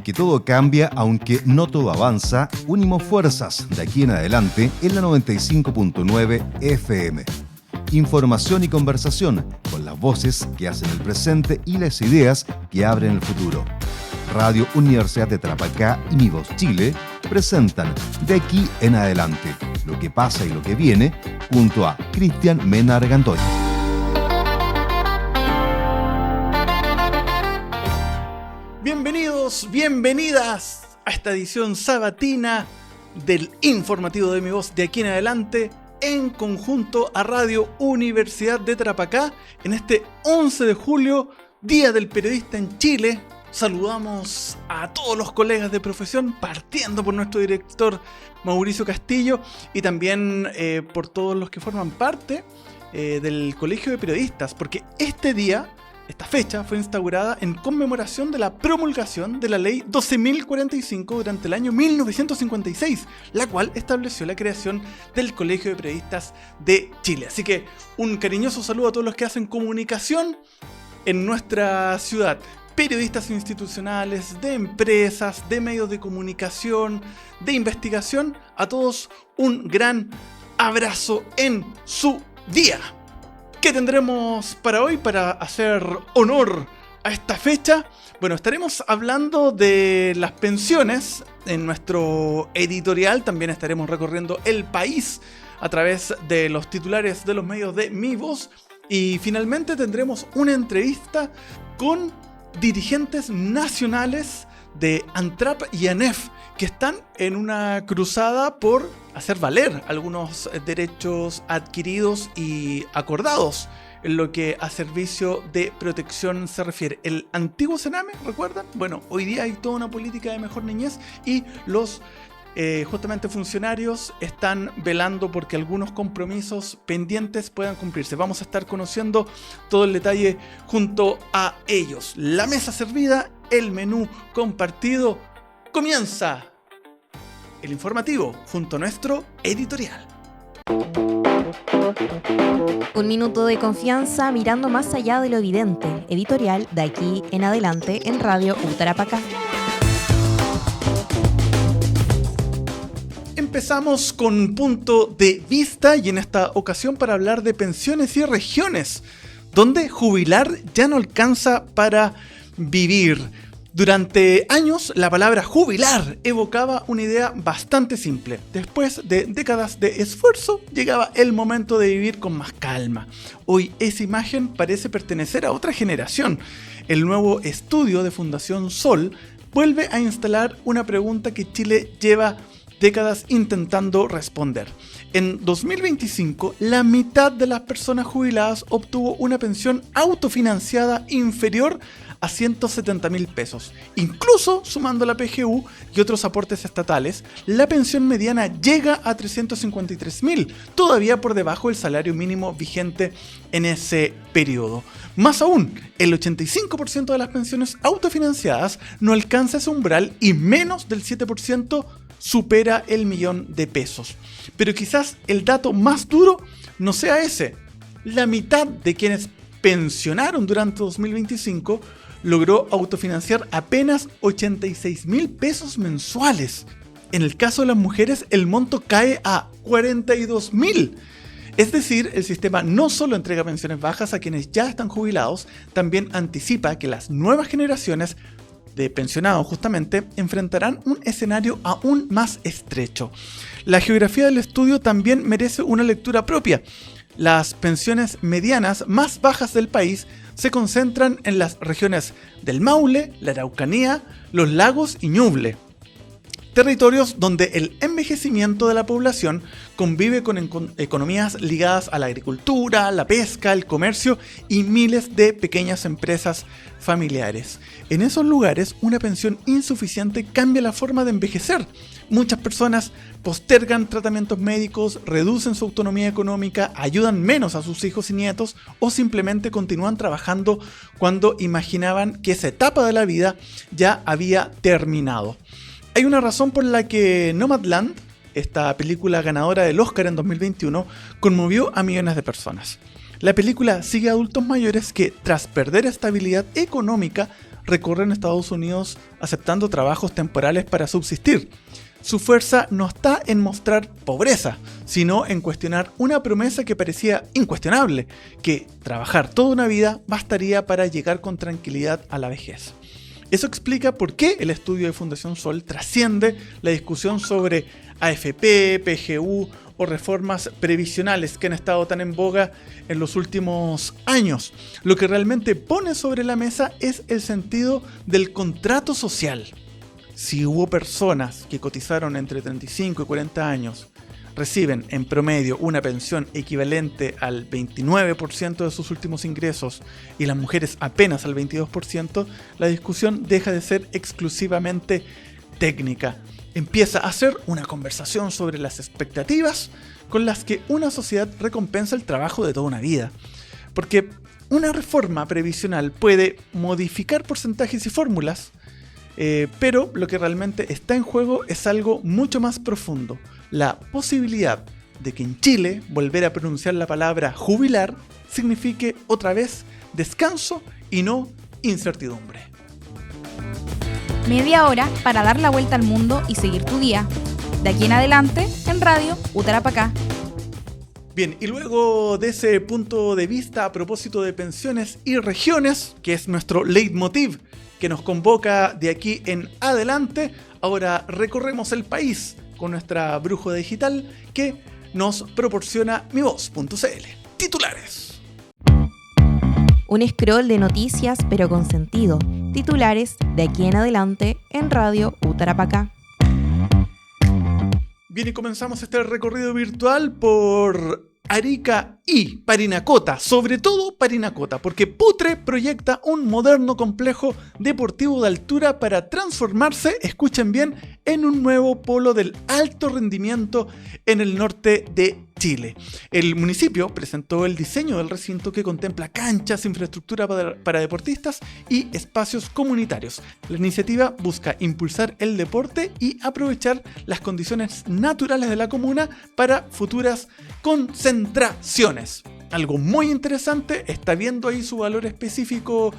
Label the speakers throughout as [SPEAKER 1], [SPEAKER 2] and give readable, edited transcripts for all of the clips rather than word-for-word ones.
[SPEAKER 1] porque todo cambia, aunque no todo avanza, unimos fuerzas de aquí en adelante en la 95.9 FM. Información y conversación con las voces que hacen el presente y las ideas que abren el futuro. Radio Universidad de Tarapacá y Mi Voz Chile presentan De aquí en adelante, lo que pasa y lo que viene, junto a Cristian Mena Argandoy.
[SPEAKER 2] Bienvenidos, bienvenidas a esta edición sabatina del informativo de Mi Voz de aquí en adelante, en conjunto a Radio Universidad de Tarapacá, en este 11 de julio, Día del Periodista en Chile. Saludamos a todos los colegas de profesión, partiendo por nuestro director Mauricio Castillo y también por todos los que forman parte del Colegio de Periodistas, porque esta fecha fue instaurada en conmemoración de la promulgación de la Ley 12.045 durante el año 1956, la cual estableció la creación del Colegio de Periodistas de Chile. Así que un cariñoso saludo a todos los que hacen comunicación en nuestra ciudad. Periodistas institucionales, de empresas, de medios de comunicación, de investigación, a todos un gran abrazo en su día. ¿Qué tendremos para hoy para hacer honor a esta fecha? Bueno, estaremos hablando de las pensiones en nuestro editorial, también estaremos recorriendo el país a través de los titulares de los medios de Mi Voz y finalmente tendremos una entrevista con dirigentes nacionales de ANTRAP y ANEF que están en una cruzada por hacer valer algunos derechos adquiridos y acordados en lo que a servicio de protección se refiere. El antiguo Sename, ¿recuerdan? Bueno, hoy día hay toda una política de mejor niñez y los justamente funcionarios están velando porque algunos compromisos pendientes puedan cumplirse. Vamos a estar conociendo todo el detalle junto a ellos. La mesa servida, el menú compartido. Comienza el informativo junto a nuestro editorial.
[SPEAKER 3] Un minuto de confianza mirando más allá de lo evidente. Editorial de aquí en adelante en Radio Tarapacá.
[SPEAKER 2] Empezamos con punto de vista y en esta ocasión para hablar de pensiones y regiones, donde jubilar ya no alcanza para vivir. Durante años la palabra jubilar evocaba una idea bastante simple. Después de décadas de esfuerzo llegaba el momento de vivir con más calma. Hoy esa imagen parece pertenecer a otra generación. El nuevo estudio de Fundación Sol vuelve a instalar una pregunta que Chile lleva décadas intentando responder. En 2025, la mitad de las personas jubiladas obtuvo una pensión autofinanciada inferior a 170.000 pesos. Incluso sumando la PGU y otros aportes estatales, la pensión mediana llega a 353.000, todavía por debajo del salario mínimo vigente en ese periodo. Más aún, el 85% de las pensiones autofinanciadas no alcanza ese umbral y menos del 7% supera el $1.000.000. Pero quizás el dato más duro no sea ese. La mitad de quienes pensionaron durante 2025 logró autofinanciar apenas 86.000 pesos mensuales. En el caso de las mujeres, el monto cae a 42.000. Es decir, el sistema no solo entrega pensiones bajas a quienes ya están jubilados, también anticipa que las nuevas generaciones de pensionados justamente enfrentarán un escenario aún más estrecho. La geografía del estudio también merece una lectura propia. Las pensiones medianas más bajas del país se concentran en las regiones del Maule, la Araucanía, los Lagos y Ñuble. Territorios donde el envejecimiento de la población convive con economías ligadas a la agricultura, la pesca, el comercio y miles de pequeñas empresas familiares. En esos lugares, una pensión insuficiente cambia la forma de envejecer. Muchas personas postergan tratamientos médicos, reducen su autonomía económica, ayudan menos a sus hijos y nietos o simplemente continúan trabajando cuando imaginaban que esa etapa de la vida ya había terminado. Hay una razón por la que Nomadland, esta película ganadora del Oscar en 2021, conmovió a millones de personas. La película sigue a adultos mayores que, tras perder estabilidad económica, recorren Estados Unidos aceptando trabajos temporales para subsistir. Su fuerza no está en mostrar pobreza, sino en cuestionar una promesa que parecía incuestionable, que trabajar toda una vida bastaría para llegar con tranquilidad a la vejez. Eso explica por qué el estudio de Fundación Sol trasciende la discusión sobre AFP, PGU o reformas previsionales que han estado tan en boga en los últimos años. Lo que realmente pone sobre la mesa es el sentido del contrato social. Si hubo personas que cotizaron entre 35 y 40 años, reciben en promedio una pensión equivalente al 29% de sus últimos ingresos y las mujeres apenas al 22%, la discusión deja de ser exclusivamente técnica. Empieza a ser una conversación sobre las expectativas con las que una sociedad recompensa el trabajo de toda una vida. Porque una reforma previsional puede modificar porcentajes y fórmulas, pero lo que realmente está en juego es algo mucho más profundo. La posibilidad de que en Chile volver a pronunciar la palabra jubilar signifique otra vez descanso y no incertidumbre.
[SPEAKER 4] Media hora para dar la vuelta al mundo y seguir tu día. De aquí en adelante, en Radio Utarapacá.
[SPEAKER 2] Bien, y luego de ese punto de vista a propósito de pensiones y regiones, que es nuestro leitmotiv que nos convoca de aquí en adelante, ahora recorremos el país con nuestra brújula digital que nos proporciona mivoz.cl. Titulares.
[SPEAKER 3] Un scroll de noticias pero con sentido. Titulares de aquí en adelante en Radio Utarapacá.
[SPEAKER 2] Bien, y comenzamos este recorrido virtual por Arica y Parinacota, sobre todo Parinacota, porque Putre proyecta un moderno complejo deportivo de altura para transformarse, escuchen bien, en un nuevo polo del alto rendimiento en el norte de Chile. El municipio presentó el diseño del recinto que contempla canchas, infraestructura para deportistas y espacios comunitarios. La iniciativa busca impulsar el deporte y aprovechar las condiciones naturales de la comuna para futuras concentraciones. Algo muy interesante, está viendo ahí su valor específico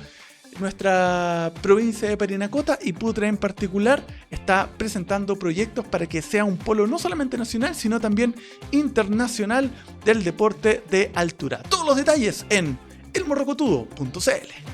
[SPEAKER 2] nuestra provincia de Parinacota, y Putre en particular está presentando proyectos para que sea un polo no solamente nacional, sino también internacional del deporte de altura. Todos los detalles en elmorrocotudo.cl.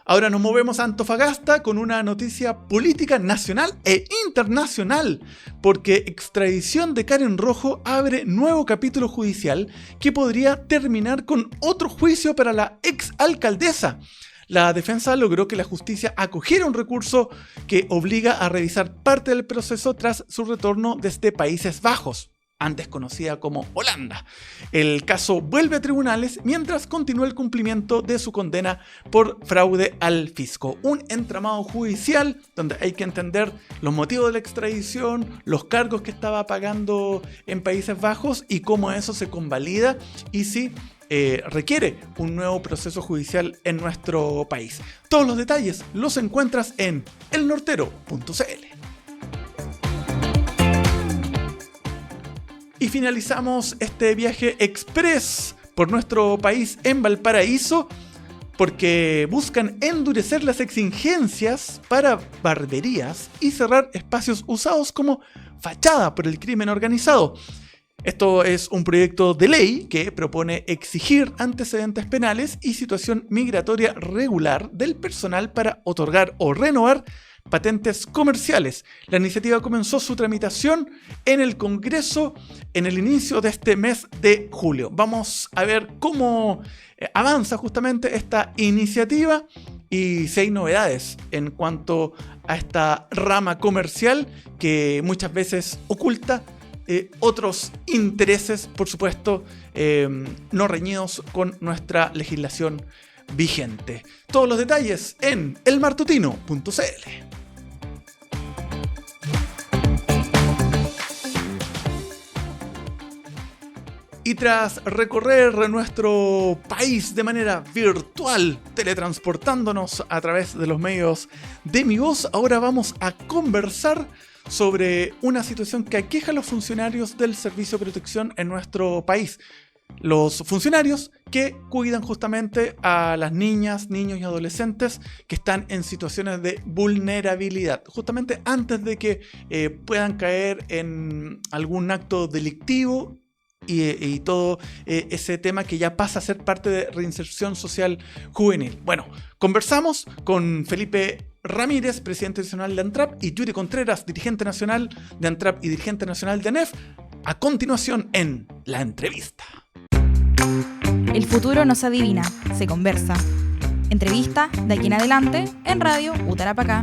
[SPEAKER 2] Ahora nos movemos a Antofagasta con una noticia política nacional e internacional, porque extradición de Karen Rojo abre nuevo capítulo judicial que podría terminar con otro juicio para la exalcaldesa. La defensa logró que la justicia acogiera un recurso que obliga a revisar parte del proceso tras su retorno desde Países Bajos, antes conocida como Holanda. El caso vuelve a tribunales mientras continúa el cumplimiento de su condena por fraude al fisco. Un entramado judicial donde hay que entender los motivos de la extradición, los cargos que estaba pagando en Países Bajos y cómo eso se convalida y si requiere un nuevo proceso judicial en nuestro país. Todos los detalles los encuentras en elnortero.cl. Y finalizamos este viaje express por nuestro país en Valparaíso, porque buscan endurecer las exigencias para barberías y cerrar espacios usados como fachada por el crimen organizado. Esto es un proyecto de ley que propone exigir antecedentes penales y situación migratoria regular del personal para otorgar o renovar patentes comerciales. La iniciativa comenzó su tramitación en el Congreso en el inicio de este mes de julio. Vamos a ver cómo avanza justamente esta iniciativa y si hay novedades en cuanto a esta rama comercial que muchas veces oculta otros intereses, por supuesto, no reñidos con nuestra legislación vigente. Todos los detalles en elmartutino.cl. Y tras recorrer nuestro país de manera virtual, teletransportándonos a través de los medios de Mi Voz, ahora vamos a conversar sobre una situación que aqueja a los funcionarios del Servicio de Protección en nuestro país. Los funcionarios que cuidan justamente a las niñas, niños y adolescentes que están en situaciones de vulnerabilidad, justamente antes de que puedan caer en algún acto delictivo y todo ese tema que ya pasa a ser parte de reinserción social juvenil. Bueno, conversamos con Felipe Ramírez, presidente nacional de ANTRAP, y Yuri Contreras, dirigente nacional de ANTRAP y dirigente nacional de ANEF, a continuación en la entrevista.
[SPEAKER 4] El futuro no se adivina, se conversa. Entrevista de aquí en adelante en Radio Utarapacá.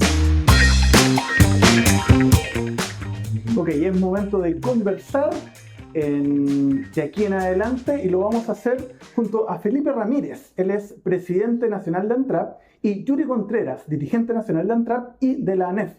[SPEAKER 2] Ok, es momento de conversar de aquí en adelante y lo vamos a hacer junto a Felipe Ramírez. Él es presidente nacional de ANTRAP y Yuri Contreras, dirigente nacional de ANTRAP y de la ANEF.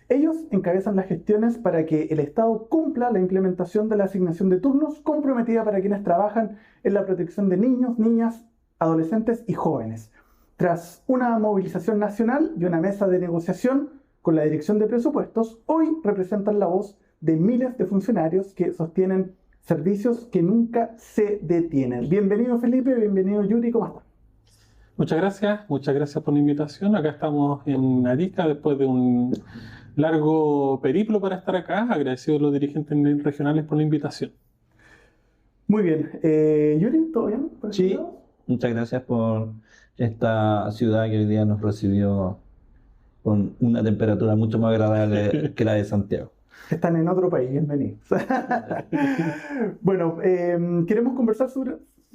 [SPEAKER 2] Ellos encabezan las gestiones para que el Estado cumpla la implementación de la asignación de turnos comprometida para quienes trabajan en la protección de niños, niñas, adolescentes y jóvenes. Tras una movilización nacional y una mesa de negociación con la Dirección de Presupuestos, hoy representan la voz de miles de funcionarios que sostienen servicios que nunca se detienen. Bienvenido Felipe, bienvenido Yuri, ¿cómo están?
[SPEAKER 5] Muchas gracias por la invitación. Acá estamos en Arica después de un largo periplo para estar acá. Agradecido a los dirigentes regionales por la invitación.
[SPEAKER 2] Muy bien. Yuri, ¿todo bien?
[SPEAKER 6] Sí, muchas gracias por esta ciudad que hoy día nos recibió con una temperatura mucho más agradable que la de Santiago.
[SPEAKER 2] Están en otro país, bienvenidos. Bueno, queremos conversar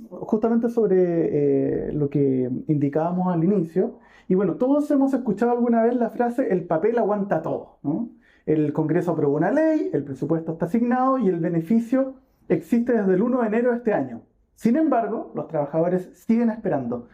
[SPEAKER 2] justamente sobre lo que indicábamos al inicio. Y bueno, todos hemos escuchado alguna vez la frase "el papel aguanta todo", ¿no? El Congreso aprobó una ley, el presupuesto está asignado y el beneficio existe desde el 1 de enero de este año. Sin embargo, los trabajadores siguen esperando.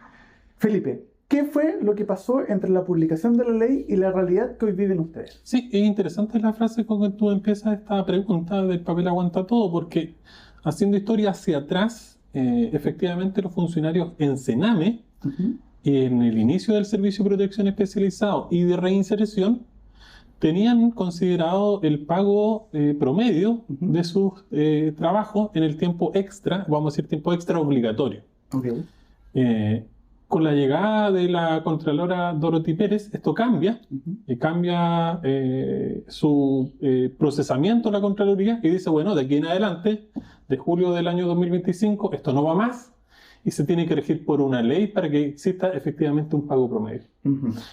[SPEAKER 2] Felipe, ¿qué fue lo que pasó entre la publicación de la ley y la realidad que hoy viven ustedes?
[SPEAKER 5] Sí, es interesante la frase con que tú empiezas esta pregunta del papel aguanta todo, porque haciendo historia hacia atrás, efectivamente los funcionarios en Sename, en el inicio del Servicio de Protección Especializado y de Reinserción, tenían considerado el pago promedio de sus trabajos en el tiempo extra, vamos a decir tiempo extra obligatorio.
[SPEAKER 2] Okay.
[SPEAKER 5] Con la llegada de la Contralora Dorothy Pérez, esto cambia, cambia su procesamiento de la Contraloría y dice, bueno, de aquí en adelante, de julio del año 2025, esto no va más y se tiene que regir por una ley para que exista efectivamente un pago promedio.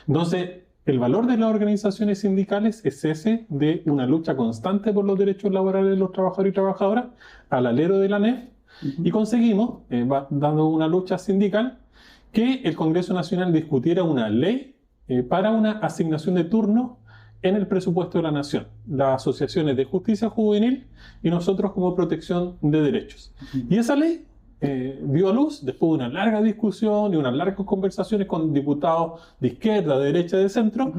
[SPEAKER 5] Entonces, el valor de las organizaciones sindicales es ese de una lucha constante por los derechos laborales de los trabajadores y trabajadoras al alero de la ANEF y conseguimos, dando una lucha sindical, que el Congreso Nacional discutiera una ley para una asignación de turno en el presupuesto de la Nación, las asociaciones de justicia juvenil y nosotros como protección de derechos. Y esa ley dio a luz, después de una larga discusión y unas largas conversaciones con diputados de izquierda, de derecha y de centro,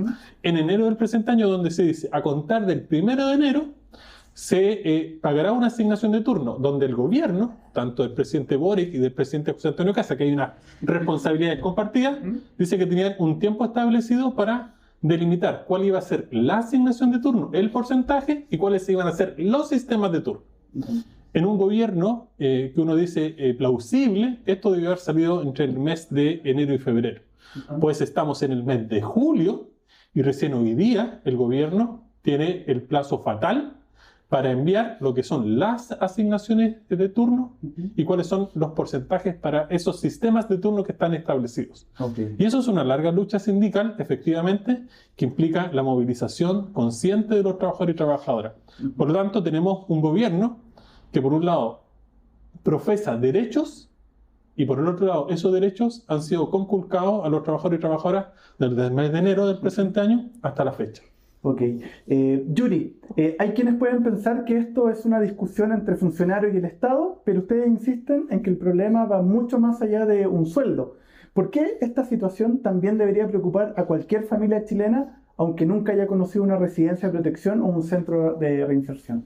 [SPEAKER 5] en enero del presente año, donde se dice, a contar del 1 de enero, se pagará una asignación de turno, donde el gobierno, tanto del presidente Boric y del presidente José Antonio Kassa, que hay una responsabilidad compartida, dice que tenían un tiempo establecido para delimitar cuál iba a ser la asignación de turno, el porcentaje, y cuáles iban a ser los sistemas de turno. En un gobierno que uno dice plausible, esto debió haber salido entre el mes de enero y febrero. Pues estamos en el mes de julio y recién hoy día el gobierno tiene el plazo fatal para enviar lo que son las asignaciones de turno y cuáles son los porcentajes para esos sistemas de turno que están establecidos. Y eso es una larga lucha sindical, efectivamente, que implica la movilización consciente de los trabajadores y trabajadoras. Por lo tanto, tenemos un gobierno que, por un lado, profesa derechos y, por el otro lado, esos derechos han sido conculcados a los trabajadores y trabajadoras desde el mes de enero del presente año hasta la fecha.
[SPEAKER 2] Ok. Yuri, hay quienes pueden pensar que esto es una discusión entre funcionarios y el Estado, pero ustedes insisten en que el problema va mucho más allá de un sueldo. ¿Por qué esta situación también debería preocupar a cualquier familia chilena, aunque nunca haya conocido una residencia de protección o un centro de reinserción?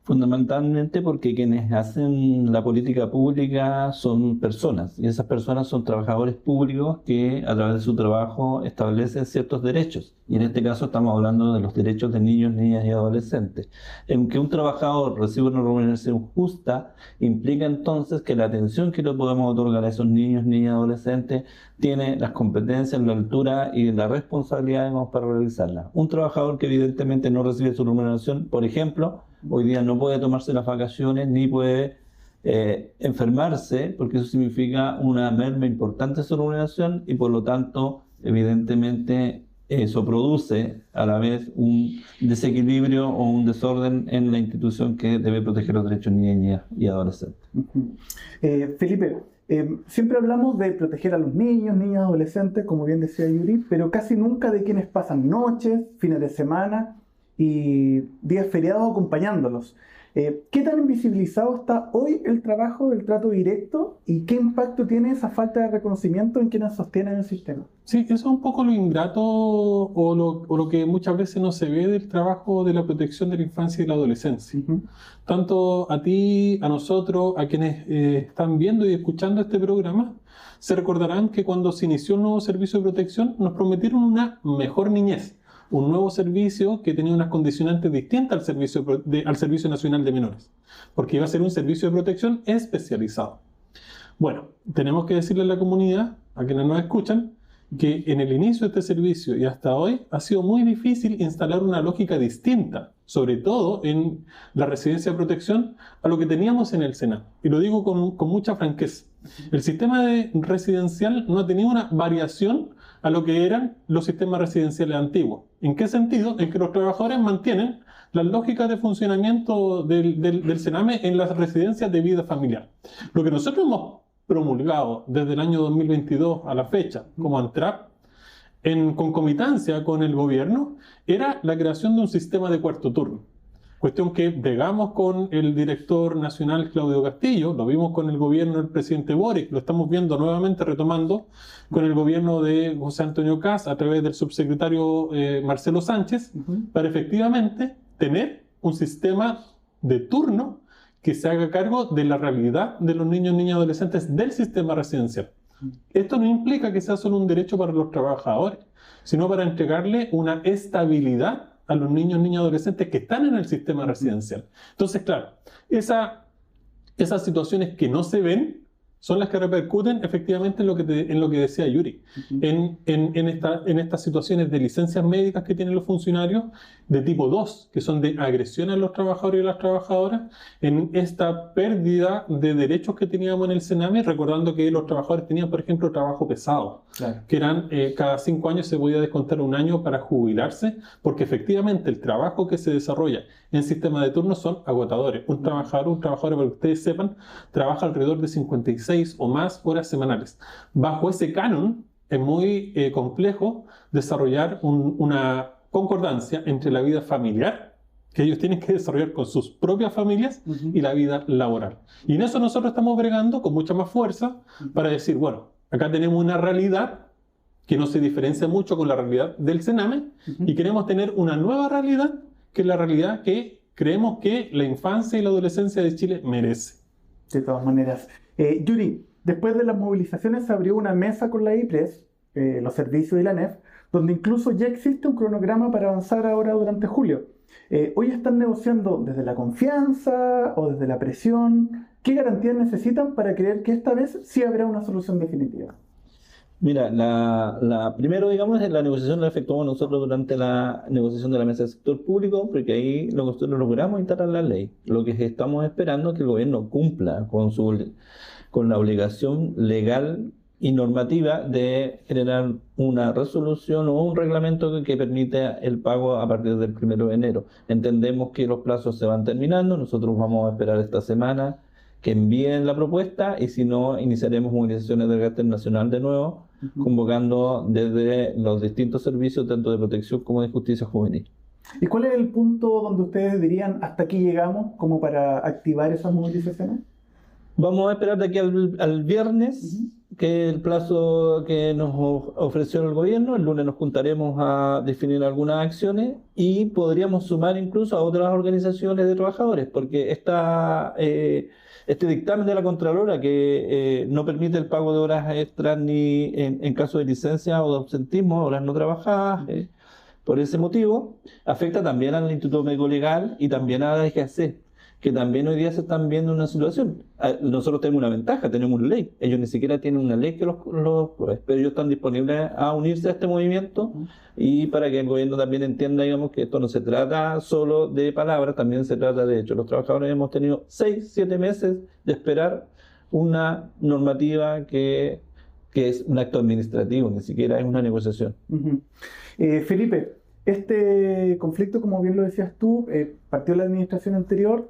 [SPEAKER 6] Fundamentalmente porque quienes hacen la política pública son personas, y esas personas son trabajadores públicos que a través de su trabajo establecen ciertos derechos. Y en este caso estamos hablando de los derechos de niños, niñas y adolescentes. En que un trabajador reciba una remuneración justa implica entonces que la atención que le podemos otorgar a esos niños, niñas y adolescentes tiene las competencias, la altura y la responsabilidad digamos, para realizarla. Un trabajador que evidentemente no recibe su remuneración, por ejemplo, hoy día no puede tomarse las vacaciones ni puede enfermarse, porque eso significa una merma importante en su remuneración y por lo tanto, evidentemente, eso produce a la vez un desequilibrio o un desorden en la institución que debe proteger los derechos de niñas y adolescentes.
[SPEAKER 2] Felipe, siempre hablamos de proteger a los niños, niñas, adolescentes, como bien decía Yuri, pero casi nunca de quienes pasan noches, fines de semana y días feriados acompañándolos. ¿Qué tan invisibilizado está hoy el trabajo del trato directo y qué impacto tiene esa falta de reconocimiento en quienes sostienen el sistema?
[SPEAKER 5] Sí, eso es un poco lo ingrato o lo que muchas veces no se ve del trabajo de la protección de la infancia y la adolescencia. Tanto a ti, a nosotros, a quienes están viendo y escuchando este programa, se recordarán que cuando se inició un nuevo servicio de protección nos prometieron una mejor niñez. Un nuevo servicio que tenía unas condicionantes distintas al Servicio Nacional de Menores, porque iba a ser un servicio de protección especializado. Bueno, tenemos que decirle a la comunidad, a quienes nos escuchan, que en el inicio de este servicio y hasta hoy ha sido muy difícil instalar una lógica distinta, sobre todo en la residencia de protección, a lo que teníamos en el SENAME. Y lo digo con mucha franqueza. El sistema residencial no ha tenido una variación a lo que eran los sistemas residenciales antiguos. ¿En qué sentido? En que los trabajadores mantienen las lógicas de funcionamiento del SENAME en las residencias de vida familiar. Lo que nosotros hemos promulgado desde el año 2022 a la fecha, como ANTRAP, en concomitancia con el gobierno, era la creación de un sistema de cuarto turno. Cuestión que bregamos con el director nacional Claudio Castillo, lo vimos con el gobierno del presidente Boric, lo estamos viendo nuevamente retomando con el gobierno de José Antonio Kast a través del subsecretario Marcelo Sánchez, para efectivamente tener un sistema de turno que se haga cargo de la realidad de los niños, niñas y adolescentes del sistema residencial. Esto no implica que sea solo un derecho para los trabajadores, sino para entregarle una estabilidad a los niños, niñas y adolescentes que están en el sistema residencial. Entonces, claro, esas situaciones que no se ven son las que repercuten efectivamente en lo que decía Yuri, en estas situaciones de licencias médicas que tienen los funcionarios de tipo 2, que son de agresión a los trabajadores y las trabajadoras, en esta pérdida de derechos que teníamos en el SENAME, recordando que los trabajadores tenían, por ejemplo, trabajo pesado, claro, que eran cada 5 años se podía descontar 1 año para jubilarse, porque efectivamente el trabajo que se desarrolla en sistema de turnos son agotadores. Un trabajador, para que ustedes sepan, trabaja alrededor de 56 o más horas semanales. Bajo ese canon es muy complejo desarrollar una concordancia entre la vida familiar, que ellos tienen que desarrollar con sus propias familias, y la vida laboral. Y en eso nosotros estamos bregando con mucha más fuerza para decir, bueno, acá tenemos una realidad que no se diferencia mucho con la realidad del SENAME, y queremos tener una nueva realidad, que es la realidad que creemos que la infancia y la adolescencia de Chile merece.
[SPEAKER 2] De todas maneras. Yuri, después de las movilizaciones se abrió una mesa con la IPRES, los servicios y la ANEF, donde incluso ya existe un cronograma para avanzar ahora durante julio. Hoy están negociando desde la confianza o desde la presión. ¿Qué garantías necesitan para creer que esta vez sí habrá una solución definitiva?
[SPEAKER 6] Mira, primero, digamos, la negociación la efectuamos nosotros durante la negociación de la mesa del sector público, porque ahí nosotros logramos instalar la ley. Lo que estamos esperando es que el gobierno cumpla con la obligación legal y normativa de generar una resolución o un reglamento que permita el pago a partir del 1 de enero. Entendemos que los plazos se van terminando, nosotros vamos a esperar esta semana que envíen la propuesta y si no, iniciaremos movilizaciones de carácter nacional de nuevo, convocando desde los distintos servicios, tanto de protección como de justicia juvenil.
[SPEAKER 2] ¿Y cuál es el punto donde ustedes dirían hasta aquí llegamos como para activar esas movilizaciones?
[SPEAKER 6] Vamos a esperar de aquí al viernes que es el plazo que nos ofreció el gobierno. El lunes nos juntaremos a definir algunas acciones y podríamos sumar incluso a otras organizaciones de trabajadores, porque este dictamen de la Contralora que no permite el pago de horas extras ni en caso de licencia o de ausentismo, horas no trabajadas, por ese motivo, afecta también al Instituto Médico Legal y también a la DGAC, que también hoy día se están viendo en una situación. Nosotros tenemos una ventaja, tenemos una ley. Ellos ni siquiera tienen una ley que los pero ellos están disponibles a unirse a este movimiento, y para que el gobierno también entienda, digamos, que esto no se trata solo de palabras, también se trata de hechos. Los trabajadores hemos tenido 6-7 meses de esperar una normativa que es un acto administrativo, ni siquiera es una negociación.
[SPEAKER 2] Felipe, este conflicto, como bien lo decías tú, partió de la administración anterior.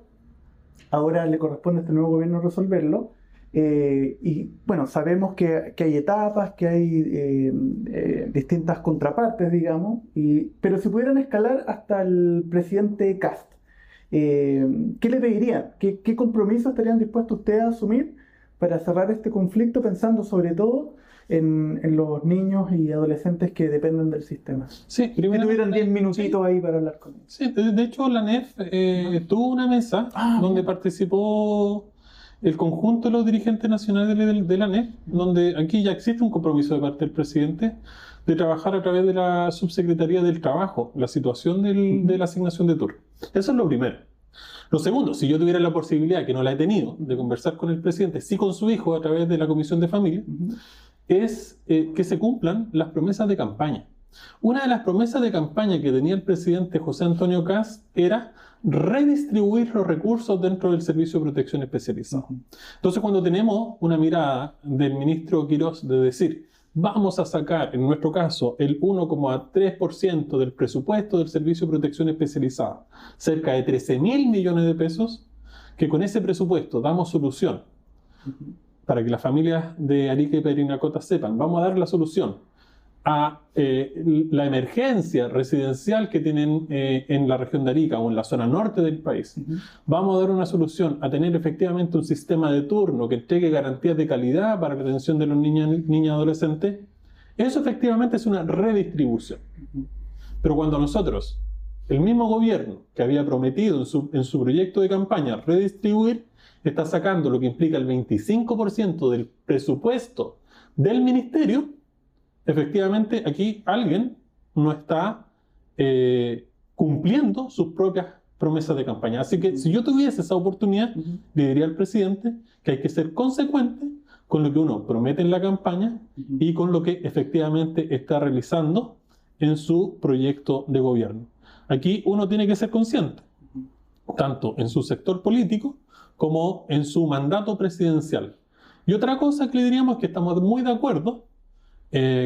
[SPEAKER 2] Ahora le corresponde a este nuevo gobierno resolverlo. Y bueno, sabemos que hay etapas, que hay distintas contrapartes, digamos, pero si pudieran escalar hasta el presidente Kast, ¿qué le pedirían? ¿Qué compromisos estarían dispuestos ustedes a asumir para cerrar este conflicto, pensando sobre todo en los niños y adolescentes que dependen del sistema?
[SPEAKER 5] Sí,
[SPEAKER 2] Si tuvieran 10 minutitos ahí para hablar con ellos.
[SPEAKER 5] Sí, de hecho la NEF tuvo una mesa donde participó el conjunto de los dirigentes nacionales de la NEF, donde aquí ya existe un compromiso de parte del presidente de trabajar a través de la Subsecretaría del Trabajo la situación de la asignación de turno. Eso es lo primero. Lo segundo, si yo tuviera la posibilidad, que no la he tenido, de conversar con el presidente, sí con su hijo a través de la Comisión de Familia, es que se cumplan las promesas de campaña. Una de las promesas de campaña que tenía el presidente José Antonio Kast era redistribuir los recursos dentro del Servicio de Protección Especializado. Entonces, cuando tenemos una mirada del ministro Quirós de decir, vamos a sacar, en nuestro caso, el 1,3% del presupuesto del Servicio de Protección Especializada, cerca de 13.000 millones de pesos, que con ese presupuesto damos solución para que las familias de Arica y Parinacota sepan, vamos a dar la solución a la emergencia residencial que tienen en la región de Arica o en la zona norte del país. Vamos a dar una solución a tener efectivamente un sistema de turno que entregue garantías de calidad para la atención de los niños y adolescentes. Eso efectivamente es una redistribución. Pero cuando nosotros, el mismo gobierno que había prometido en su proyecto de campaña redistribuir, está sacando lo que implica el 25% del presupuesto del ministerio, efectivamente aquí alguien no está cumpliendo sus propias promesas de campaña. Así que si yo tuviese esa oportunidad, le diría al presidente que hay que ser consecuente con lo que uno promete en la campaña y con lo que efectivamente está realizando en su proyecto de gobierno. Aquí uno tiene que ser consciente, tanto en su sector político como en su mandato presidencial. Y otra cosa que le diríamos es que estamos muy de acuerdo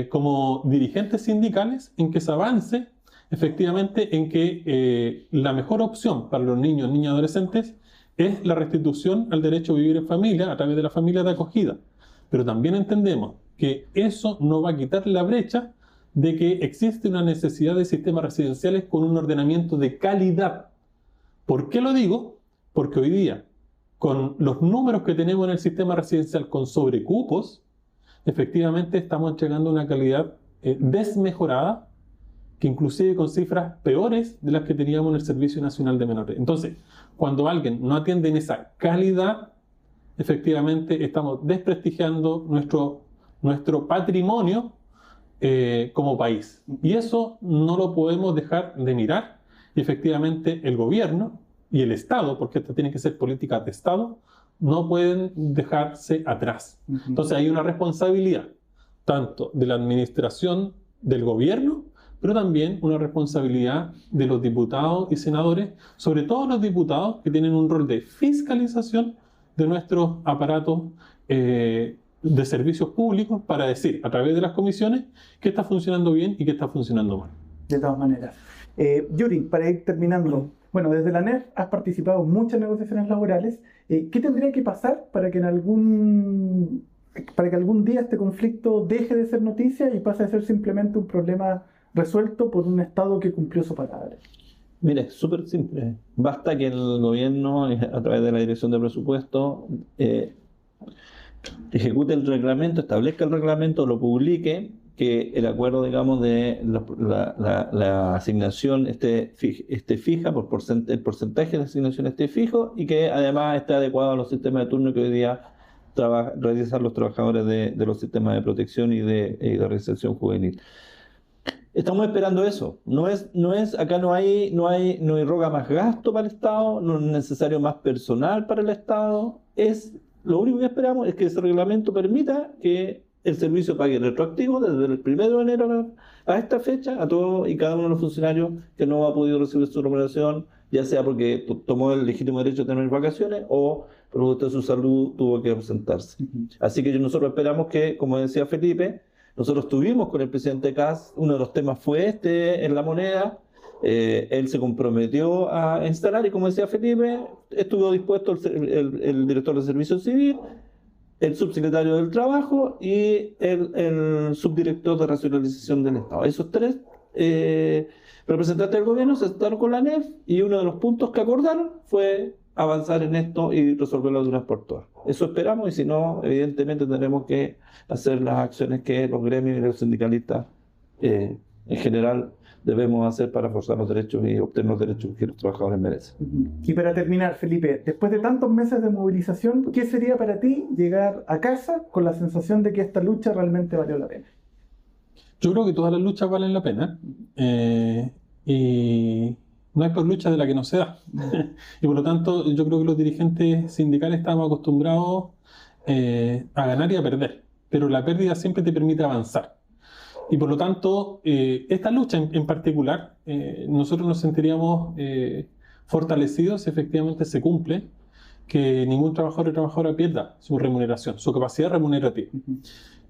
[SPEAKER 5] como dirigentes sindicales en que se avance efectivamente en que la mejor opción para los niños, niñas y adolescentes es la restitución al derecho a vivir en familia a través de la familia de acogida. Pero también entendemos que eso no va a quitar la brecha de que existe una necesidad de sistemas residenciales con un ordenamiento de calidad. ¿Por qué lo digo? Porque hoy día, con los números que tenemos en el sistema residencial con sobrecupos, efectivamente estamos entregando una calidad desmejorada, que inclusive con cifras peores de las que teníamos en el Servicio Nacional de Menores. Entonces, cuando alguien no atiende en esa calidad, efectivamente estamos desprestigiando nuestro patrimonio como país. Y eso no lo podemos dejar de mirar. Y efectivamente el gobierno y el Estado, porque esto tiene que ser políticas de Estado, no pueden dejarse atrás. Entonces hay una responsabilidad, tanto de la administración del gobierno, pero también una responsabilidad de los diputados y senadores, sobre todo los diputados que tienen un rol de fiscalización de nuestros aparatos de servicios públicos para decir, a través de las comisiones, qué está funcionando bien y qué está funcionando mal.
[SPEAKER 2] De todas maneras. Yuri, para ir terminando, bueno, desde la NEF has participado en muchas negociaciones laborales. ¿Qué tendría que pasar para que algún día este conflicto deje de ser noticia y pase a ser simplemente un problema resuelto por un Estado que cumplió su palabra?
[SPEAKER 6] Mire, es súper simple. Basta que el gobierno, a través de la Dirección de Presupuesto, ejecute el reglamento, establezca el reglamento, lo publique, que el acuerdo, digamos, de la asignación esté fija, el porcentaje de asignación esté fijo y que además esté adecuado a los sistemas de turno que hoy día realizan los trabajadores de los sistemas de protección y de reinserción juvenil. Estamos esperando eso. Acá no hay roga más gasto para el Estado, no es necesario más personal para el Estado. Lo único que esperamos es que ese reglamento permita que el servicio pague retroactivo desde el 1 de enero a esta fecha a todos y cada uno de los funcionarios que no ha podido recibir su remuneración, ya sea porque tomó el legítimo derecho a tener vacaciones o producto de su salud tuvo que ausentarse. Así que nosotros esperamos que, como decía Felipe, nosotros tuvimos con el presidente Kast, uno de los temas fue en la moneda, él se comprometió a instalar y, como decía Felipe, estuvo dispuesto el director de Servicio Civil, el subsecretario del Trabajo y el subdirector de Racionalización del Estado. Esos tres representantes del gobierno se sentaron con la ANEF y uno de los puntos que acordaron fue avanzar en esto y resolverlo de una vez por todas. Eso esperamos, y si no, evidentemente tendremos que hacer las acciones que los gremios y los sindicalistas en general debemos hacer para forzar los derechos y obtener los derechos que los trabajadores merecen.
[SPEAKER 2] Y para terminar, Felipe, después de tantos meses de movilización, ¿qué sería para ti llegar a casa con la sensación de que esta lucha realmente valió la pena?
[SPEAKER 5] Yo creo que todas las luchas valen la pena. Y no hay por lucha de la que no se da. Y por lo tanto, yo creo que los dirigentes sindicales estamos acostumbrados a ganar y a perder. Pero la pérdida siempre te permite avanzar. Y por lo tanto, esta lucha en particular, nosotros nos sentiríamos fortalecidos si efectivamente se cumple que ningún trabajador o trabajadora pierda su remuneración, su capacidad remunerativa.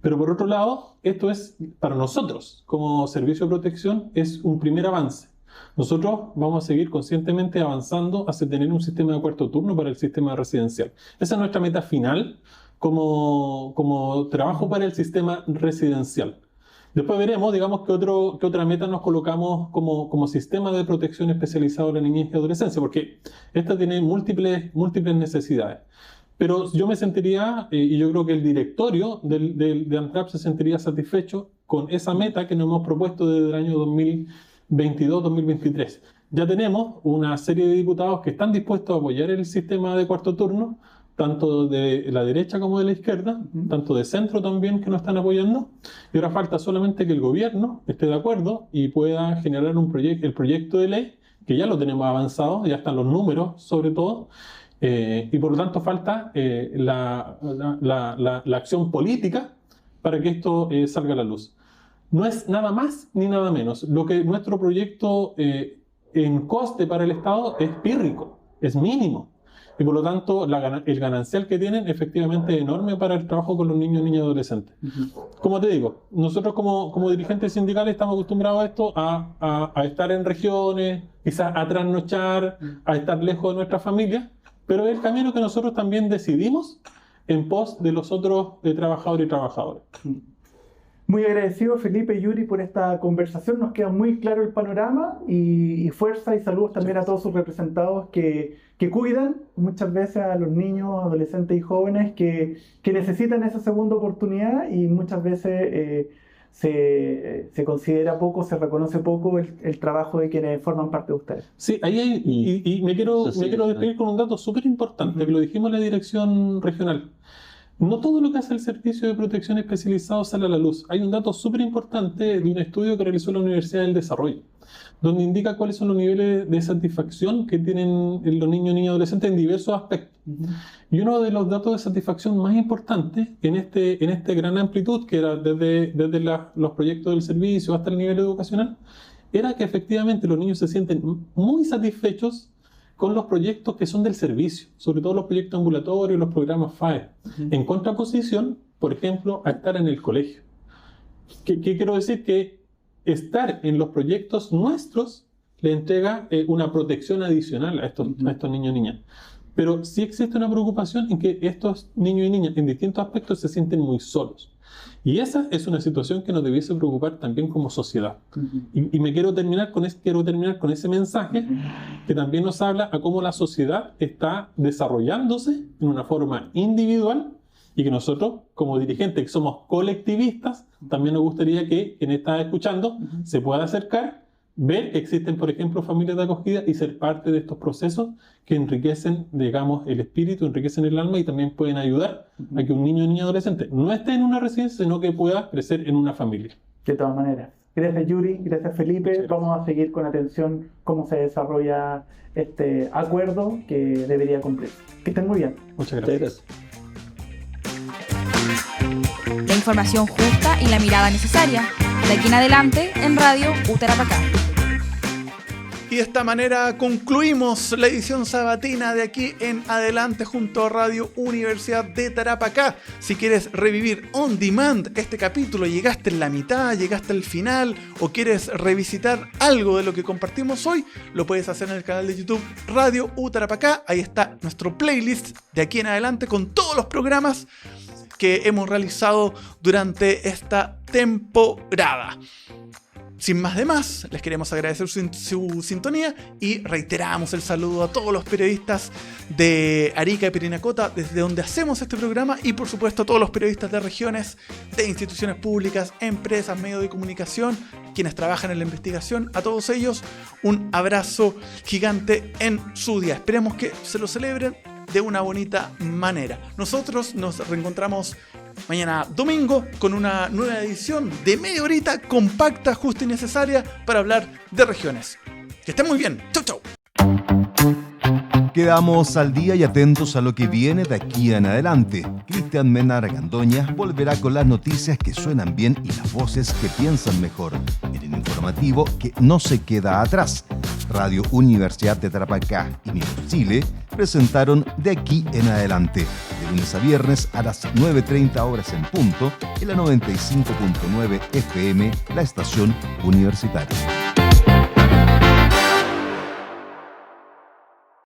[SPEAKER 5] Pero por otro lado, esto es, para nosotros, como servicio de protección, es un primer avance. Nosotros vamos a seguir conscientemente avanzando hacia tener un sistema de cuarto turno para el sistema residencial. Esa es nuestra meta final como trabajo para el sistema residencial. Después veremos, digamos, qué otra meta nos colocamos como sistema de protección especializado en la niñez y adolescencia, porque esta tiene múltiples necesidades. Pero yo me sentiría, y yo creo que el directorio de ANTRAP se sentiría satisfecho con esa meta que nos hemos propuesto desde el año 2022-2023. Ya tenemos una serie de diputados que están dispuestos a apoyar el sistema de cuarto turno, tanto de la derecha como de la izquierda, tanto de centro también, que nos están apoyando. Y ahora falta solamente que el gobierno esté de acuerdo y pueda generar el proyecto de ley, que ya lo tenemos avanzado, ya están los números sobre todo, y por lo tanto falta la acción política para que esto salga a la luz. No es nada más ni nada menos. Lo que nuestro proyecto en coste para el Estado es pírrico, es mínimo. Y por lo tanto, el ganancial que tienen efectivamente es enorme para el trabajo con los niños, niñas y adolescentes. Como te digo, nosotros como dirigentes sindicales estamos acostumbrados a esto, a estar en regiones, quizás a trasnochar, a estar lejos de nuestra familia, pero es el camino que nosotros también decidimos en pos de los otros trabajadores y trabajadoras.
[SPEAKER 2] Muy agradecido, Felipe y Yuri, por esta conversación. Nos queda muy claro el panorama y fuerza y saludos también a todos sus representados que cuidan muchas veces a los niños, adolescentes y jóvenes que necesitan esa segunda oportunidad, y muchas veces se considera poco, se reconoce poco el trabajo de quienes forman parte de ustedes.
[SPEAKER 5] Sí, ahí hay, y me quiero despedir con un dato súper importante, que lo dijimos en la dirección regional. No todo lo que hace el Servicio de Protección Especializado sale a la luz. Hay un dato súper importante de un estudio que realizó la Universidad del Desarrollo, donde indica cuáles son los niveles de satisfacción que tienen los niños, niñas y adolescentes en diversos aspectos. Y uno de los datos de satisfacción más importantes en esta gran amplitud, que era desde los proyectos del servicio hasta el nivel educacional, era que efectivamente los niños se sienten muy satisfechos con los proyectos que son del servicio, sobre todo los proyectos ambulatorios, los programas FAE, en contraposición, por ejemplo, a estar en el colegio. ¿Qué quiero decir? Que estar en los proyectos nuestros le entrega una protección adicional a estos niños y niñas. Pero sí existe una preocupación en que estos niños y niñas en distintos aspectos se sienten muy solos. Y esa es una situación que nos debiese preocupar también como sociedad. Y me quiero terminar con ese mensaje que también nos habla a cómo la sociedad está desarrollándose en una forma individual y que nosotros, como dirigentes que somos colectivistas, también nos gustaría que quien está escuchando se pueda acercar, ver que existen, por ejemplo, familias de acogida y ser parte de estos procesos que enriquecen, digamos, el espíritu, enriquecen el alma y también pueden ayudar a que un niño o niña adolescente no esté en una residencia, sino que pueda crecer en una familia.
[SPEAKER 7] De todas maneras. Gracias, Yuri. Gracias, Felipe. Vamos a seguir con atención cómo se desarrolla este acuerdo que debería cumplirse. Que estén muy bien.
[SPEAKER 5] Muchas gracias.
[SPEAKER 4] La información justa y la mirada necesaria. De aquí en adelante, en Radio Utarapacá.
[SPEAKER 2] Y de esta manera concluimos la edición sabatina de aquí en adelante junto a Radio Universidad de Tarapacá. Si quieres revivir on demand este capítulo, llegaste en la mitad, llegaste al final o quieres revisitar algo de lo que compartimos hoy, lo puedes hacer en el canal de YouTube Radio Utarapacá. Ahí está nuestro playlist de aquí en adelante con todos los programas que hemos realizado durante esta temporada. Sin más de más, les queremos agradecer su sintonía y reiteramos el saludo a todos los periodistas de Arica y Parinacota, desde donde hacemos este programa, y por supuesto a todos los periodistas de regiones, de instituciones públicas, empresas, medios de comunicación, quienes trabajan en la investigación. A todos ellos, un abrazo gigante en su día. Esperemos que se lo celebren de una bonita manera. Nosotros nos reencontramos mañana domingo con una nueva edición de media horita compacta, justa y necesaria para hablar de regiones. Que estén muy bien. Chau, chau.
[SPEAKER 1] Quedamos al día y atentos a lo que viene de aquí en adelante. Cristian Mena Argandoña volverá con las noticias que suenan bien y las voces que piensan mejor, en el informativo que no se queda atrás. Radio Universidad de Tarapacá y Miro Chile presentaron De Aquí en Adelante, de lunes a viernes a las 9:30 horas en punto, en la 95.9 FM, la estación universitaria.